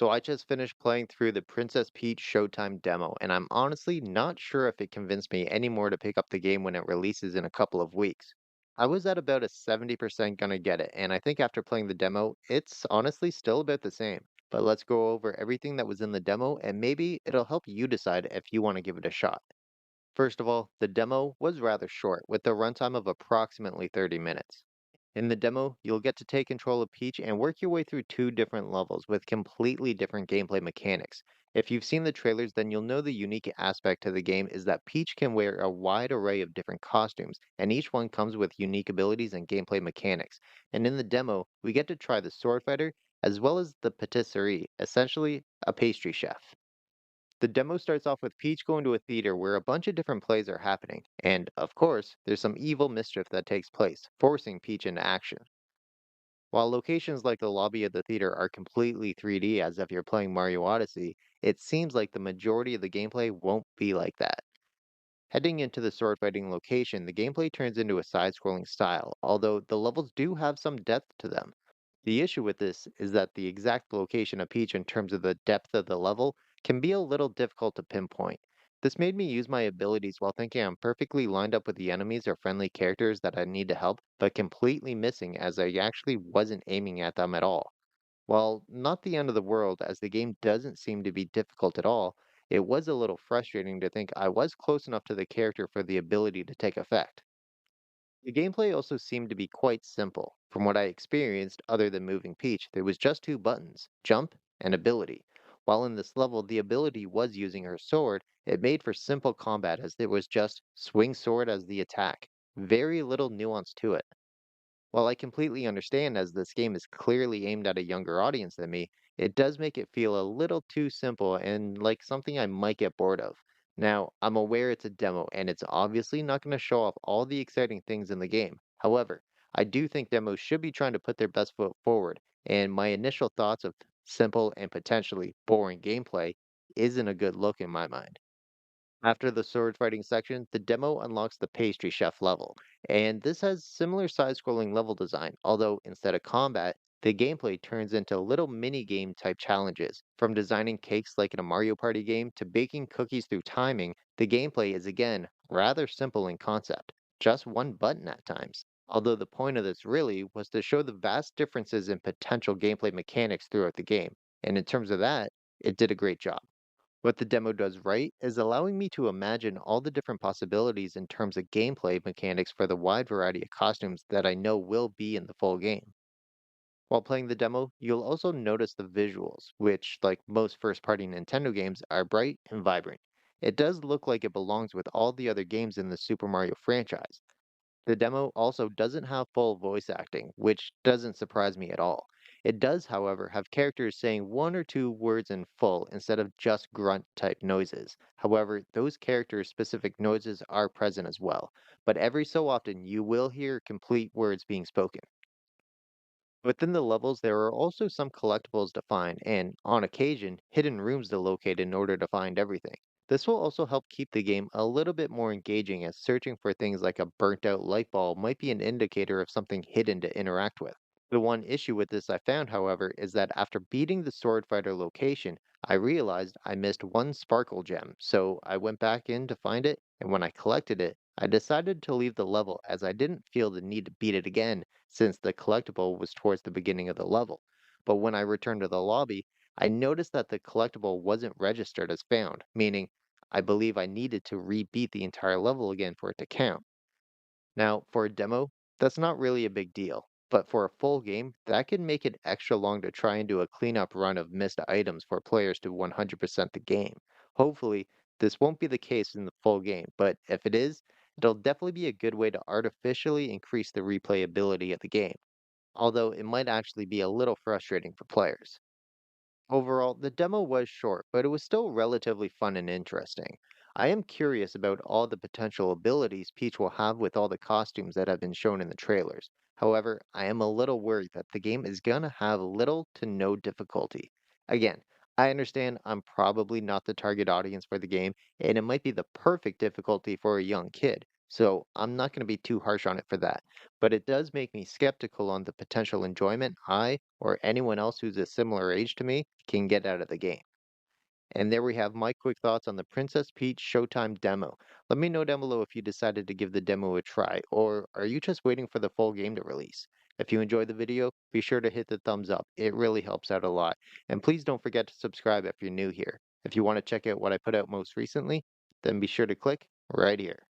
So I just finished playing through the Princess Peach Showtime demo, and I'm honestly not sure if it convinced me anymore to pick up the game when it releases in a couple of weeks. I was at about a 70% gonna get it, and I think after playing the demo, it's honestly still about the same. But let's go over everything that was in the demo, and maybe it'll help you decide if you want to give it a shot. First of all, the demo was rather short, with a runtime of approximately 30 minutes. In the demo, you'll get to take control of Peach and work your way through two different levels with completely different gameplay mechanics. If you've seen the trailers, then you'll know the unique aspect to the game is that Peach can wear a wide array of different costumes, and each one comes with unique abilities and gameplay mechanics. And in the demo, we get to try the sword fighter as well as the patisserie, essentially a pastry chef. The demo starts off with Peach going to a theater where a bunch of different plays are happening, and of course, there's some evil mischief that takes place, forcing Peach into action. While locations like the lobby of the theater are completely 3D as if you're playing Mario Odyssey, it seems like the majority of the gameplay won't be like that. Heading into the sword fighting location, the gameplay turns into a side scrolling style, although the levels do have some depth to them. The issue with this is that the exact location of Peach in terms of the depth of the level can be a little difficult to pinpoint. This made me use my abilities while thinking I'm perfectly lined up with the enemies or friendly characters that I need to help, but completely missing as I actually wasn't aiming at them at all. While not the end of the world, as the game doesn't seem to be difficult at all, it was a little frustrating to think I was close enough to the character for the ability to take effect. The gameplay also seemed to be quite simple. From what I experienced, other than moving Peach, there was just two buttons, jump and ability. While in this level the ability was using her sword, it made for simple combat as there was just swing sword as the attack. Very little nuance to it. While I completely understand as this game is clearly aimed at a younger audience than me, it does make it feel a little too simple and like something I might get bored of. Now, I'm aware it's a demo and it's obviously not going to show off all the exciting things in the game. However, I do think demos should be trying to put their best foot forward, and my initial thoughts of simple and potentially boring gameplay isn't a good look in my mind. After the sword fighting section, the demo unlocks the pastry chef level, and this has similar side-scrolling level design, although instead of combat, the gameplay turns into little mini-game type challenges. From designing cakes like in a Mario Party game to baking cookies through timing, the gameplay is again rather simple in concept, just one button at times. Although the point of this really was to show the vast differences in potential gameplay mechanics throughout the game, and in terms of that, it did a great job. What the demo does right is allowing me to imagine all the different possibilities in terms of gameplay mechanics for the wide variety of costumes that I know will be in the full game. While playing the demo, you'll also notice the visuals, which, like most first party Nintendo games, are bright and vibrant. It does look like it belongs with all the other games in the Super Mario franchise. The demo also doesn't have full voice acting, which doesn't surprise me at all. It does, however, have characters saying one or two words in full instead of just grunt type noises. However, those characters' specific noises are present as well, but every so often you will hear complete words being spoken. Within the levels, there are also some collectibles to find, and on occasion, hidden rooms to locate in order to find everything. This will also help keep the game a little bit more engaging, as searching for things like a burnt out light bulb might be an indicator of something hidden to interact with. The one issue with this I found, however, is that after beating the sword fighter location, I realized I missed one sparkle gem, so I went back in to find it, and when I collected it, I decided to leave the level as I didn't feel the need to beat it again since the collectible was towards the beginning of the level. But when I returned to the lobby, I noticed that the collectible wasn't registered as found, meaning I believe I needed to rebeat the entire level again for it to count. Now, for a demo, that's not really a big deal, but for a full game, that can make it extra long to try and do a cleanup run of missed items for players to 100% the game. Hopefully, this won't be the case in the full game, but if it is, it'll definitely be a good way to artificially increase the replayability of the game, although it might actually be a little frustrating for players. Overall, the demo was short, but it was still relatively fun and interesting. I am curious about all the potential abilities Peach will have with all the costumes that have been shown in the trailers. However, I am a little worried that the game is gonna have little to no difficulty. Again, I understand I'm probably not the target audience for the game, and it might be the perfect difficulty for a young kid, so I'm not gonna be too harsh on it for that. But it does make me skeptical on the potential enjoyment I, or anyone else who's a similar age to me, can get out of the game. And there we have my quick thoughts on the Princess Peach Showtime demo. Let me know down below if you decided to give the demo a try, or are you just waiting for the full game to release? If you enjoyed the video, be sure to hit the thumbs up. It really helps out a lot. And please don't forget to subscribe if you're new here. If you want to check out what I put out most recently, then be sure to click right here.